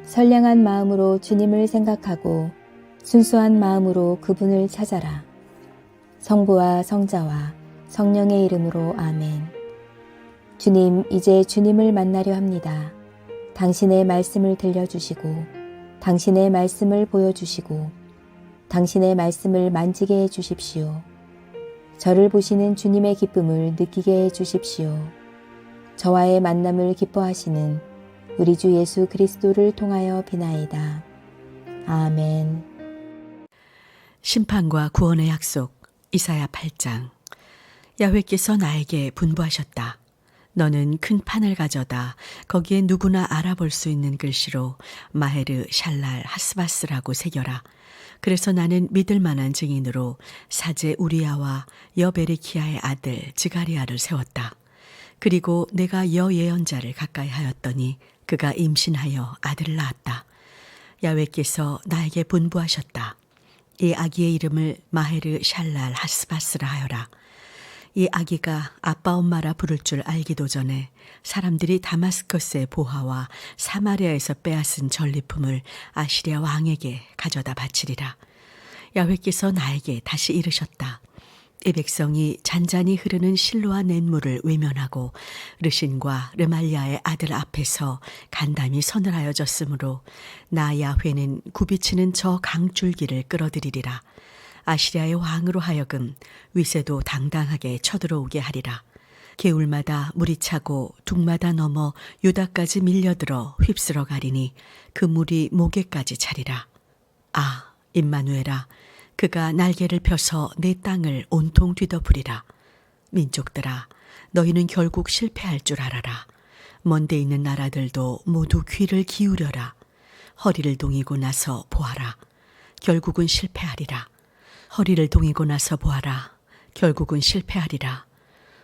선량한 마음으로 주님을 생각하고 순수한 마음으로 그분을 찾아라. 성부와 성자와 성령의 이름으로 아멘. 주님, 이제 주님을 만나려 합니다. 당신의 말씀을 들려주시고 당신의 말씀을 보여주시고 당신의 말씀을 만지게 해주십시오. 저를 보시는 주님의 기쁨을 느끼게 해주십시오. 저와의 만남을 기뻐하시는 우리 주 예수 그리스도를 통하여 비나이다. 아멘. 심판과 구원의 약속. 이사야 8장. 야훼께서 나에게 분부하셨다. 너는 큰 판을 가져다 거기에 누구나 알아볼 수 있는 글씨로 마헤르 샬랄 하스바스라고 새겨라. 그래서 나는 믿을 만한 증인으로 사제 우리야와 여베레키야의 아들 즈가리야를 세웠다. 그리고 내가 여예언자를 가까이 하였더니 그가 임신하여 아들을 낳았다. 야훼께서 나에게 분부하셨다. 이 아기의 이름을 마헤르 샬랄 하스바스라 하여라. 이 아기가 아빠 엄마라 부를 줄 알기도 전에 사람들이 다마스커스의 보화와 사마리아에서 빼앗은 전리품을 아시리아 왕에게 가져다 바치리라. 야훼께서 나에게 다시 이르셨다. 이 백성이 잔잔히 흐르는 실로아 냇물을 외면하고 르신과 르말리아의 아들 앞에서 간담이 선을 하여졌으므로 나 야훼는 굽이치는 저 강줄기를 끌어들이리라. 아시리아의 왕으로 하여금 위세도 당당하게 쳐들어오게 하리라. 개울마다 물이 차고 둑마다 넘어 유다까지 밀려들어 휩쓸어 가리니 그 물이 목에까지 차리라. 아, 임마누엘아, 그가 날개를 펴서 내 땅을 온통 뒤덮으리라. 민족들아, 너희는 결국 실패할 줄 알아라. 먼데 있는 나라들도 모두 귀를 기울여라. 허리를 동이고 나서 보아라. 결국은 실패하리라. 허리를 동이고 나서 보아라. 결국은 실패하리라.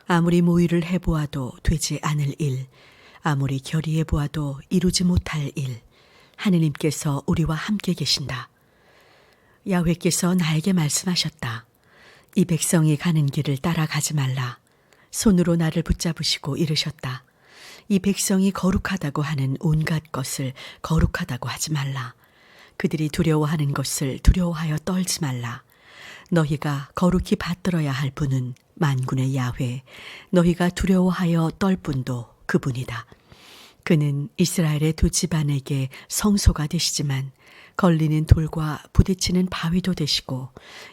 아무리 모의를 해보아도 되지 않을 일, 아무리 결의해 보아도 이루지 못할 일, 하느님께서 우리와 함께 계신다. 야훼께서 나에게 말씀하셨다. 이 백성이 가는 길을 따라가지 말라. 손으로 나를 붙잡으시고 이르셨다. 이 백성이 거룩하다고 하는 온갖 것을 거룩하다고 하지 말라. 그들이 두려워하는 것을 두려워하여 떨지 말라. 너희가 거룩히 받들어야 할 분은 만군의 야훼, 너희가 두려워하여 떨 분도 그분이다. 그는 이스라엘의 두 집안에게 성소가 되시지만 걸리는 돌과 부딪히는 바위도 되시고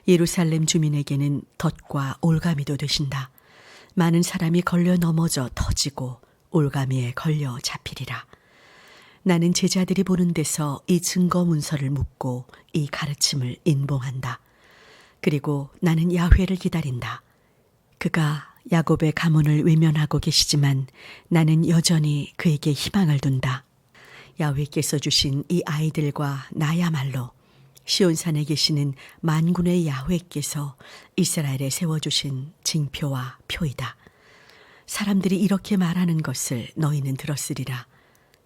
예루살렘 주민에게는 덫과 올가미도 되신다. 많은 사람이 걸려 넘어져 터지고 올가미에 걸려 잡히리라. 나는 제자들이 보는 데서 이 증거 문서를 묻고 이 가르침을 인봉한다. 그리고 나는 야훼를 기다린다. 그가 야곱의 가문을 외면하고 계시지만 나는 여전히 그에게 희망을 둔다. 야훼께서 주신 이 아이들과 나야말로 시온산에 계시는 만군의 야훼께서 이스라엘에 세워주신 징표와 표이다. 사람들이 이렇게 말하는 것을 너희는 들었으리라.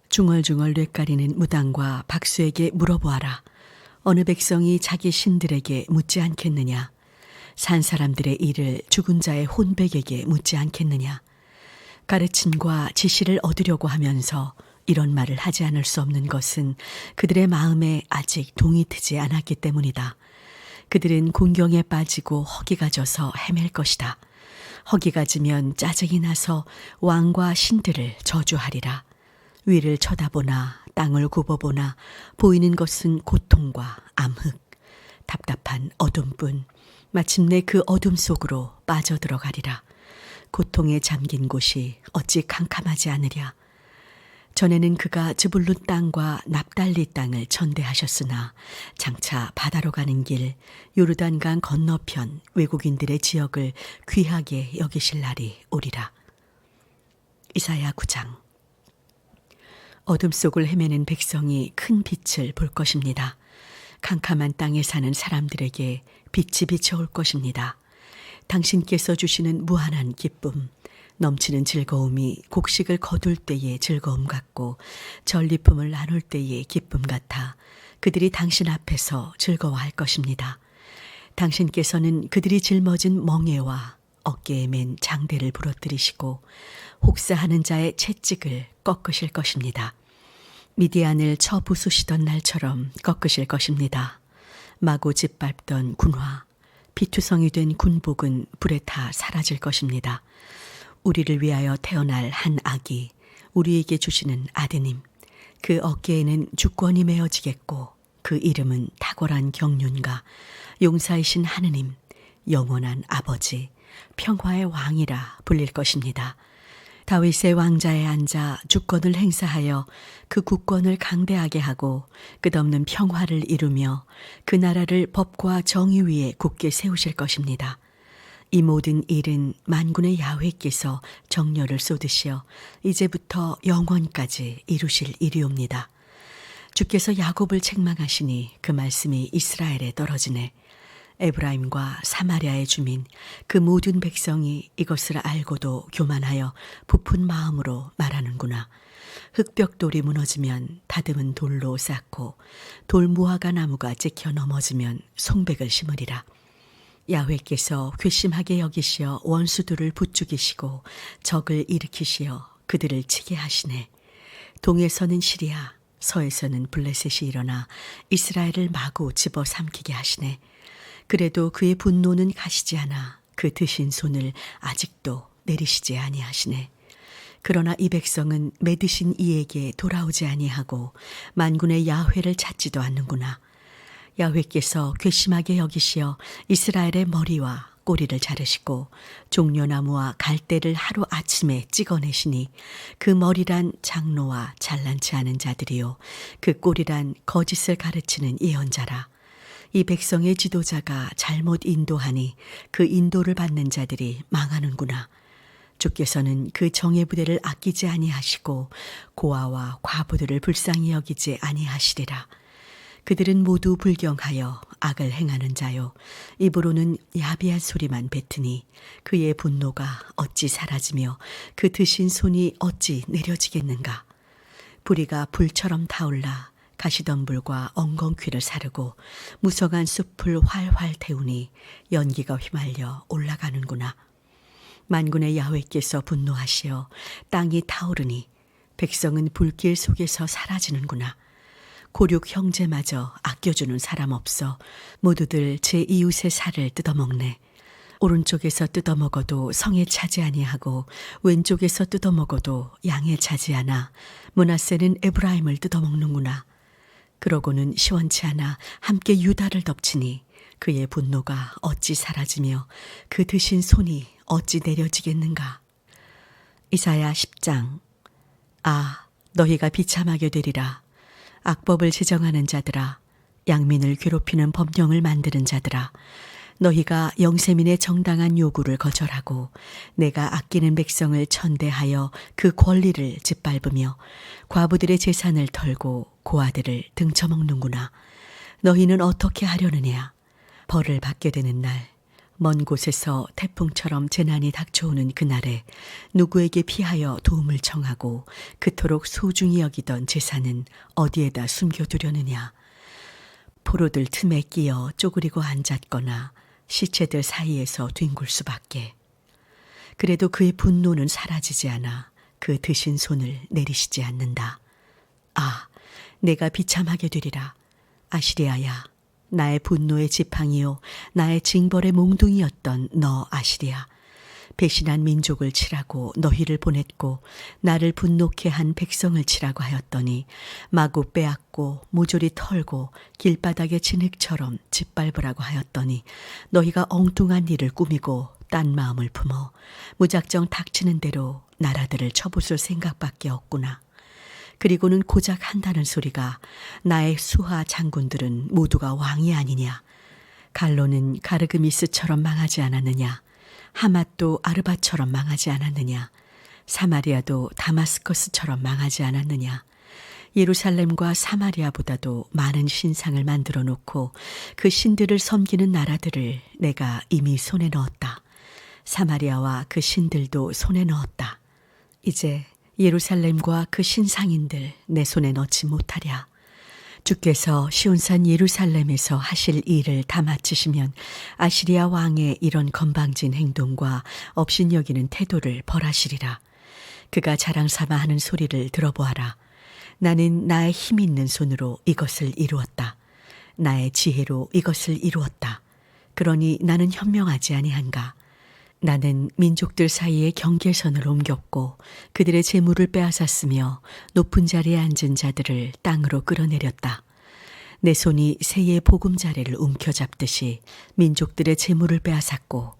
중얼중얼 뇌까리는 무당과 박수에게 물어보아라. 어느 백성이 자기 신들에게 묻지 않겠느냐? 산 사람들의 일을 죽은 자의 혼백에게 묻지 않겠느냐? 가르침과 지시를 얻으려고 하면서 이런 말을 하지 않을 수 없는 것은 그들의 마음에 아직 동이 트지 않았기 때문이다. 그들은 공경에 빠지고 허기가 져서 헤맬 것이다. 허기가 지면 짜증이 나서 왕과 신들을 저주하리라. 위를 쳐다보나 땅을 굽어보나 보이는 것은 고통과 암흑, 답답한 어둠뿐. 마침내 그 어둠 속으로 빠져들어가리라. 고통에 잠긴 곳이 어찌 캄캄하지 않으랴. 전에는 그가 즈불룬 땅과 납달리 땅을 천대하셨으나 장차 바다로 가는 길 요르단강 건너편 외국인들의 지역을 귀하게 여기실 날이 오리라. 이사야 9장. 어둠 속을 헤매는 백성이 큰 빛을 볼 것입니다. 캄캄한 땅에 사는 사람들에게 빛이 비춰올 것입니다. 당신께서 주시는 무한한 기쁨, 넘치는 즐거움이 곡식을 거둘 때의 즐거움 같고 전리품을 나눌 때의 기쁨 같아 그들이 당신 앞에서 즐거워할 것입니다. 당신께서는 그들이 짊어진 멍에와 어깨에 맨 장대를 부러뜨리시고 혹사하는 자의 채찍을 꺾으실 것입니다. 미디안을 쳐 부수시던 날처럼 꺾으실 것입니다. 마구 짓밟던 군화, 피투성이 된 군복은 불에 타 사라질 것입니다. 우리를 위하여 태어날 한 아기, 우리에게 주시는 아드님, 그 어깨에는 주권이 메어지겠고 그 이름은 탁월한 경륜과 용사이신 하느님, 영원한 아버지, 평화의 왕이라 불릴 것입니다. 다윗의 왕자에 앉아 주권을 행사하여 그 국권을 강대하게 하고 끝없는 평화를 이루며 그 나라를 법과 정의 위에 굳게 세우실 것입니다. 이 모든 일은 만군의 야훼께서 정렬을 쏟으시어 이제부터 영원까지 이루실 일이옵니다. 주께서 야곱을 책망하시니 그 말씀이 이스라엘에 떨어지네. 에브라임과 사마리아의 주민 그 모든 백성이 이것을 알고도 교만하여 부푼 마음으로 말하는구나. 흙벽돌이 무너지면 다듬은 돌로 쌓고 돌무화과 나무가 찍혀 넘어지면 송백을 심으리라. 야훼께서 괘씸하게 여기시어 원수들을 부추기시고 적을 일으키시어 그들을 치게 하시네. 동에서는 시리아, 서에서는 블레셋이 일어나 이스라엘을 마구 집어삼키게 하시네. 그래도 그의 분노는 가시지 않아 그 드신 손을 아직도 내리시지 아니하시네. 그러나 이 백성은 med으신 이에게 돌아오지 아니하고 만군의 야훼를 찾지도 않는구나. 야훼께서 괘씸하게 여기시어 이스라엘의 머리와 꼬리를 자르시고 종려나무와 갈대를 하루 아침에 찍어내시니 그 머리란 장로와 잘난치 않은 자들이요 그 꼬리란 거짓을 가르치는 예언자라. 이 백성의 지도자가 잘못 인도하니 그 인도를 받는 자들이 망하는구나. 주께서는 그 정의 부대를 아끼지 아니하시고 고아와 과부들을 불쌍히 여기지 아니하시리라. 그들은 모두 불경하여 악을 행하는 자요 입으로는 야비한 소리만 뱉으니 그의 분노가 어찌 사라지며 그 드신 손이 어찌 내려지겠는가. 불이가 불처럼 타올라 가시덤불과 엉겅퀴를 사르고 무성한 숲을 활활 태우니 연기가 휘말려 올라가는구나. 만군의 야훼께서 분노하시어 땅이 타오르니 백성은 불길 속에서 사라지는구나. 고륙 형제마저 아껴주는 사람 없어 모두들 제 이웃의 살을 뜯어먹네. 오른쪽에서 뜯어먹어도 성에 차지 아니하고 왼쪽에서 뜯어먹어도 양에 차지 않아 므낫세는 에브라임을 뜯어먹는구나. 그러고는 시원치 않아 함께 유다를 덮치니 그의 분노가 어찌 사라지며 그 드신 손이 어찌 내려지겠는가. 이사야 10장. 아, 너희가 비참하게 되리라. 악법을 제정하는 자들아, 양민을 괴롭히는 법령을 만드는 자들아, 너희가 영세민의 정당한 요구를 거절하고 내가 아끼는 백성을 천대하여 그 권리를 짓밟으며 과부들의 재산을 털고 고아들을 등쳐먹는구나. 너희는 어떻게 하려느냐. 벌을 받게 되는 날, 먼 곳에서 태풍처럼 재난이 닥쳐오는 그날에 누구에게 피하여 도움을 청하고 그토록 소중히 여기던 재산은 어디에다 숨겨두려느냐. 포로들 틈에 끼어 쪼그리고 앉았거나 시체들 사이에서 뒹굴 수밖에. 그래도 그의 분노는 사라지지 않아 그 드신 손을 내리시지 않는다. 아, 내가 비참하게 되리라. 아시리아야, 나의 분노의 지팡이요 나의 징벌의 몽둥이였던 너 아시리아. 배신한 민족을 치라고 너희를 보냈고 나를 분노케 한 백성을 치라고 하였더니 마구 빼앗고 모조리 털고 길바닥의 진흙처럼 짓밟으라고 하였더니 너희가 엉뚱한 일을 꾸미고 딴 마음을 품어 무작정 닥치는 대로 나라들을 쳐부술 생각밖에 없구나. 그리고는 고작 한다는 소리가 나의 수하 장군들은 모두가 왕이 아니냐. 갈로는 가르그미스처럼 망하지 않았느냐. 하맛도 아르바처럼 망하지 않았느냐. 사마리아도 다마스커스처럼 망하지 않았느냐. 예루살렘과 사마리아보다도 많은 신상을 만들어 놓고 그 신들을 섬기는 나라들을 내가 이미 손에 넣었다. 사마리아와 그 신들도 손에 넣었다. 이제 예루살렘과 그 신상인들 내 손에 넣지 못하랴. 주께서 시온산 예루살렘에서 하실 일을 다 마치시면 아시리아 왕의 이런 건방진 행동과 업신여기는 태도를 벌하시리라. 그가 자랑삼아 하는 소리를 들어보아라. 나는 나의 힘 있는 손으로 이것을 이루었다. 나의 지혜로 이것을 이루었다. 그러니 나는 현명하지 아니한가. 나는 민족들 사이에 경계선을 옮겼고 그들의 재물을 빼앗았으며 높은 자리에 앉은 자들을 땅으로 끌어내렸다. 내 손이 새의 보금자리를 움켜잡듯이 민족들의 재물을 빼앗았고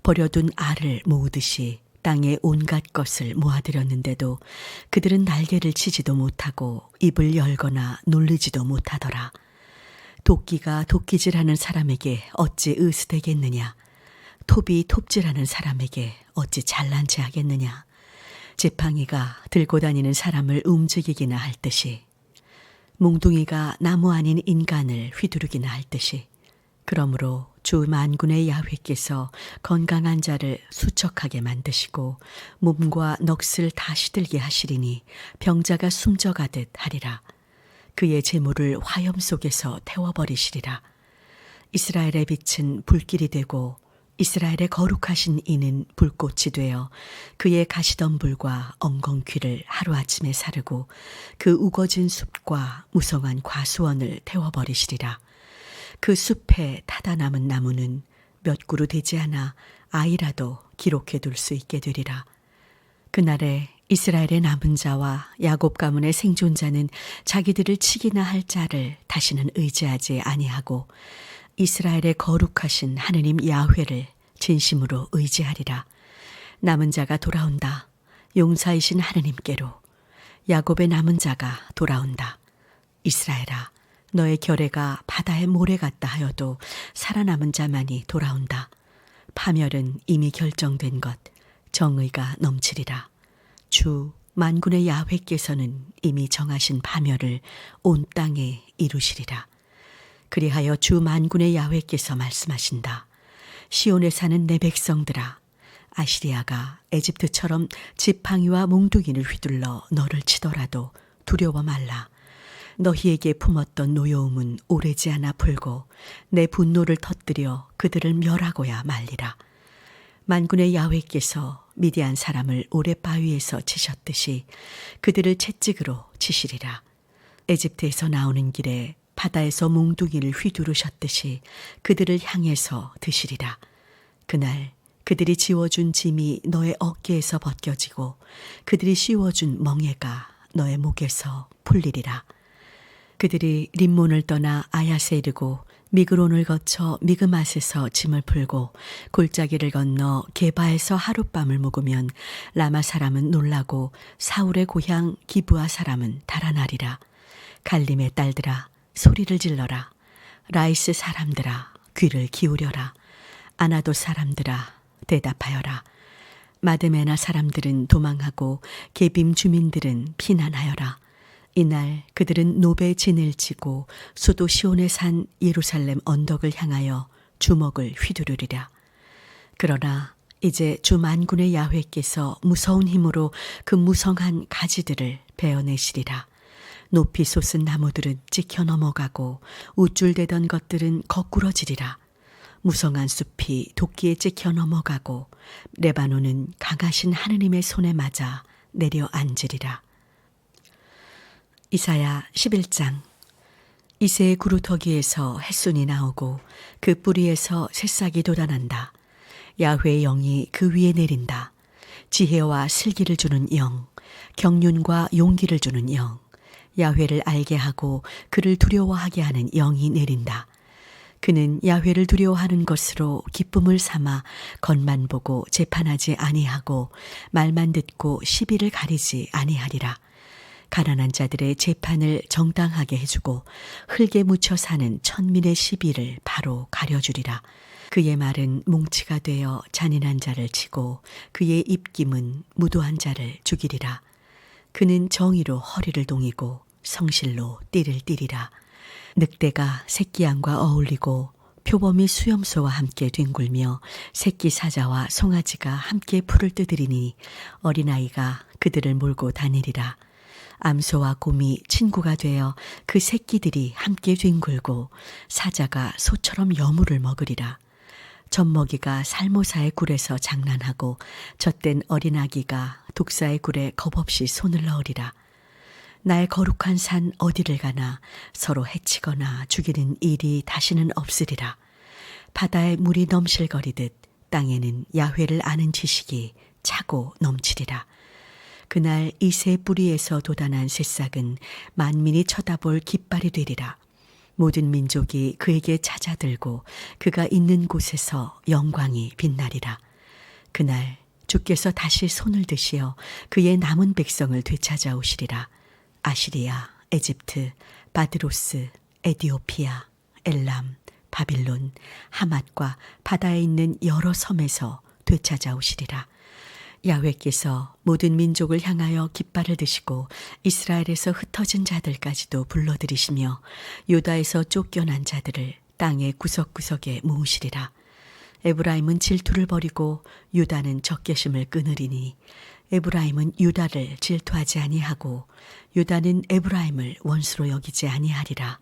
버려둔 알을 모으듯이 땅의 온갖 것을 모아들였는데도 그들은 날개를 치지도 못하고 입을 열거나 놀리지도 못하더라. 도끼가 도끼질하는 사람에게 어찌 의스되겠느냐. 톱이 톱질하는 사람에게 어찌 잘난 체 하겠느냐. 지팡이가 들고 다니는 사람을 움직이기나 할 듯이 몽둥이가 나무 아닌 인간을 휘두르기나 할 듯이 그러므로 주 만군의 야훼께서 건강한 자를 수척하게 만드시고 몸과 넋을 다 시들게 하시리니 병자가 숨져가듯 하리라. 그의 재물을 화염 속에서 태워버리시리라. 이스라엘의 빛은 불길이 되고 이스라엘의 거룩하신 이는 불꽃이 되어 그의 가시덤불과 엉겅퀴를 하루아침에 사르고 그 우거진 숲과 무성한 과수원을 태워버리시리라. 그 숲에 타다 남은 나무는 몇 그루 되지 않아 아이라도 기록해둘 수 있게 되리라. 그날에 이스라엘의 남은 자와 야곱 가문의 생존자는 자기들을 치기나 할 자를 다시는 의지하지 아니하고 이스라엘의 거룩하신 하느님 야훼를 진심으로 의지하리라. 남은 자가 돌아온다. 용사이신 하느님께로. 야곱의 남은 자가 돌아온다. 이스라엘아, 너의 결례가 바다의 모래 같다 하여도 살아남은 자만이 돌아온다. 파멸은 이미 결정된 것, 정의가 넘치리라. 주 만군의 야훼께서는 이미 정하신 파멸을 온 땅에 이루시리라. 그리하여 주 만군의 야훼께서 말씀하신다. 시온에 사는 내 백성들아, 아시리아가 에집트처럼 지팡이와 몽둥이를 휘둘러 너를 치더라도 두려워 말라. 너희에게 품었던 노여움은 오래지 않아 풀고 내 분노를 터뜨려 그들을 멸하고야 말리라. 만군의 야훼께서 미디안 사람을 오랫바위에서 치셨듯이 그들을 채찍으로 치시리라. 에집트에서 나오는 길에 바다에서 몽둥이를 휘두르셨듯이 그들을 향해서 드시리라. 그날 그들이 지워준 짐이 너의 어깨에서 벗겨지고 그들이 씌워준 멍에가 너의 목에서 풀리리라. 그들이 림몬을 떠나 아야세 이르고 미그론을 거쳐 미그맛에서 짐을 풀고 골짜기를 건너 게바에서 하룻밤을 묵으면 라마 사람은 놀라고 사울의 고향 기브아 사람은 달아나리라. 갈림의 딸들아, 소리를 질러라. 라이스 사람들아, 귀를 기울여라. 아나도 사람들아, 대답하여라. 마드메나 사람들은 도망하고 게빔 주민들은 피난하여라. 이날 그들은 노베 진을 치고 수도 시온의 산 예루살렘 언덕을 향하여 주먹을 휘두르리라. 그러나 이제 주 만군의 야훼께서 무서운 힘으로 그 무성한 가지들을 베어내시리라. 높이 솟은 나무들은 찍혀 넘어가고 우쭐대던 것들은 거꾸러지리라. 무성한 숲이 도끼에 찍혀 넘어가고 레바논은 강하신 하느님의 손에 맞아 내려앉으리라. 이사야 11장. 이새의 구루터기에서 햇순이 나오고 그 뿌리에서 새싹이 돋아난다. 야훼의 영이 그 위에 내린다. 지혜와 슬기를 주는 영, 경륜과 용기를 주는 영, 야훼를 알게 하고 그를 두려워하게 하는 영이 내린다. 그는 야훼를 두려워하는 것으로 기쁨을 삼아 겉만 보고 재판하지 아니하고 말만 듣고 시비를 가리지 아니하리라. 가난한 자들의 재판을 정당하게 해주고 흙에 묻혀 사는 천민의 시비를 바로 가려주리라. 그의 말은 뭉치가 되어 잔인한 자를 치고 그의 입김은 무도한 자를 죽이리라. 그는 정의로 허리를 동이고 성실로 띠를 띠리라. 늑대가 새끼양과 어울리고 표범이 수염소와 함께 뒹굴며 새끼 사자와 송아지가 함께 풀을 뜯으리니 어린아이가 그들을 몰고 다니리라. 암소와 곰이 친구가 되어 그 새끼들이 함께 뒹굴고 사자가 소처럼 여물을 먹으리라. 젖먹이가 살모사의 굴에서 장난하고 젖된 어린아기가 독사의 굴에 겁없이 손을 넣으리라. 나의 거룩한 산 어디를 가나 서로 해치거나 죽이는 일이 다시는 없으리라. 바다에 물이 넘실거리듯 땅에는 야훼를 아는 지식이 차고 넘치리라. 그날 이 새 뿌리에서 돋아난 새싹은 만민이 쳐다볼 깃발이 되리라. 모든 민족이 그에게 찾아들고 그가 있는 곳에서 영광이 빛나리라. 그날 주께서 다시 손을 드시어 그의 남은 백성을 되찾아오시리라. 아시리아, 에집트, 바드로스, 에디오피아, 엘람, 바빌론, 하맛과 바다에 있는 여러 섬에서 되찾아오시리라. 야훼께서 모든 민족을 향하여 깃발을 드시고 이스라엘에서 흩어진 자들까지도 불러들이시며 유다에서 쫓겨난 자들을 땅의 구석구석에 모으시리라. 에브라임은 질투를 버리고 유다는 적개심을 끊으리니 에브라임은 유다를 질투하지 아니하고 유다는 에브라임을 원수로 여기지 아니하리라.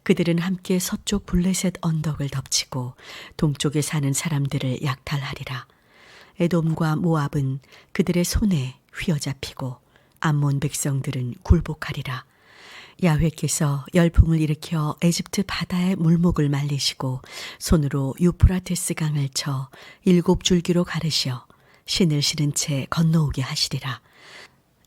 그들은 함께 서쪽 블레셋 언덕을 덮치고 동쪽에 사는 사람들을 약탈하리라. 에돔과 모압은 그들의 손에 휘어잡히고 암몬 백성들은 굴복하리라. 야훼께서 열풍을 일으켜 에집트 바다의 물목을 말리시고 손으로 유프라테스 강을 쳐 7 줄기로 가르시어 신을 실은 채 건너오게 하시리라.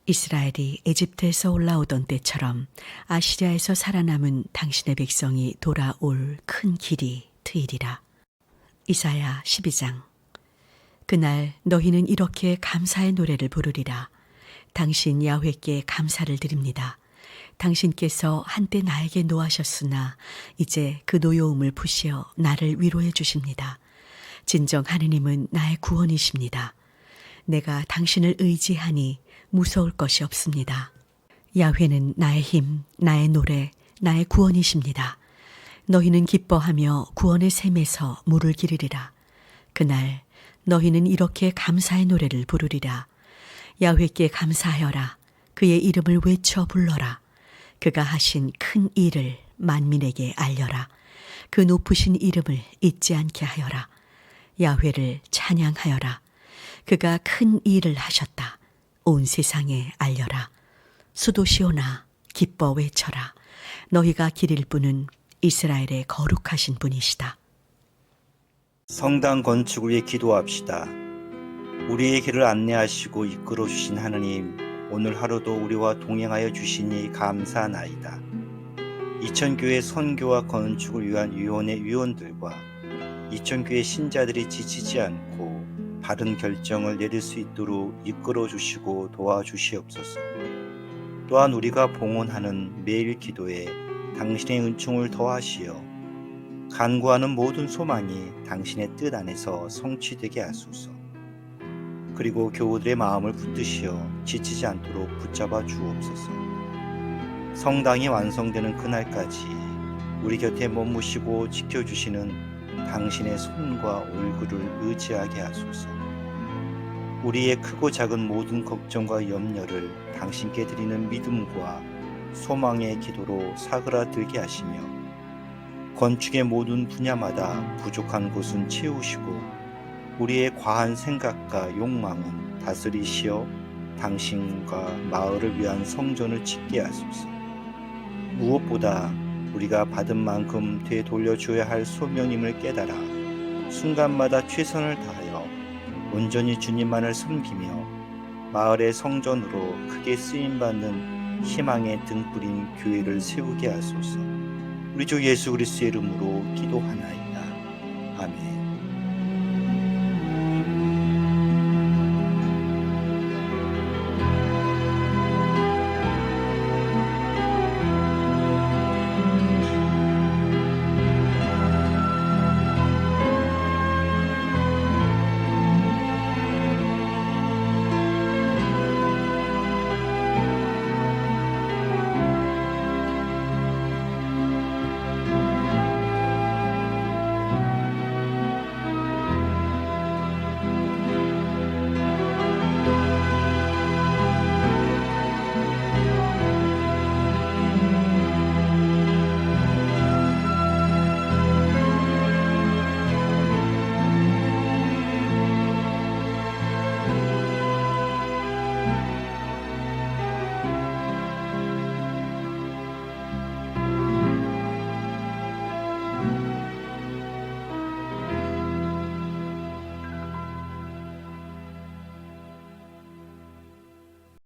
이스라엘이 에집트에서 올라오던 때처럼 아시리아에서 살아남은 당신의 백성이 돌아올 큰 길이 트이리라. 이사야 12장. 그날 너희는 이렇게 감사의 노래를 부르리라. 당신 야훼께 감사를 드립니다. 당신께서 한때 나에게 노하셨으나 이제 그 노여움을 푸시어 나를 위로해 주십니다. 진정 하느님은 나의 구원이십니다. 내가 당신을 의지하니 무서울 것이 없습니다. 야훼는 나의 힘, 나의 노래, 나의 구원이십니다. 너희는 기뻐하며 구원의 샘에서 물을 기르리라. 그날 너희는 이렇게 감사의 노래를 부르리라. 야훼께 감사하여라. 그의 이름을 외쳐 불러라. 그가 하신 큰 일을 만민에게 알려라. 그 높으신 이름을 잊지 않게 하여라. 야훼를 찬양하여라. 그가 큰 일을 하셨다. 온 세상에 알려라. 수도시오나 기뻐 외쳐라. 너희가 기릴 분은 이스라엘의 거룩하신 분이시다. 성당 건축을 위해 기도합시다. 우리의 길을 안내하시고 이끌어 주신 하느님, 오늘 하루도 우리와 동행하여 주시니 감사하나이다. 이천교회 선교와 건축을 위한 위원회 위원들과 이천교회 신자들이 지치지 않고 바른 결정을 내릴 수 있도록 이끌어 주시고 도와주시옵소서. 또한 우리가 봉헌하는 매일 기도에 당신의 은총을 더하시어 간구하는 모든 소망이 당신의 뜻 안에서 성취되게 하소서. 그리고 교우들의 마음을 붙드시어 지치지 않도록 붙잡아 주옵소서. 성당이 완성되는 그날까지 우리 곁에 머무시고 지켜주시는 당신의 손과 얼굴을 의지하게 하소서. 우리의 크고 작은 모든 걱정과 염려를 당신께 드리는 믿음과 소망의 기도로 사그라들게 하시며 건축의 모든 분야마다 부족한 곳은 채우시고 우리의 과한 생각과 욕망은 다스리시어 당신과 마을을 위한 성전을 짓게 하소서. 무엇보다 우리가 받은 만큼 되돌려줘야 할 소명임을 깨달아 순간마다 최선을 다하여 온전히 주님만을 섬기며 마을의 성전으로 크게 쓰임받는 희망의 등불인 교회를 세우게 하소서. 우리 주 예수 그리스도의 이름으로 기도하나이다. 아멘.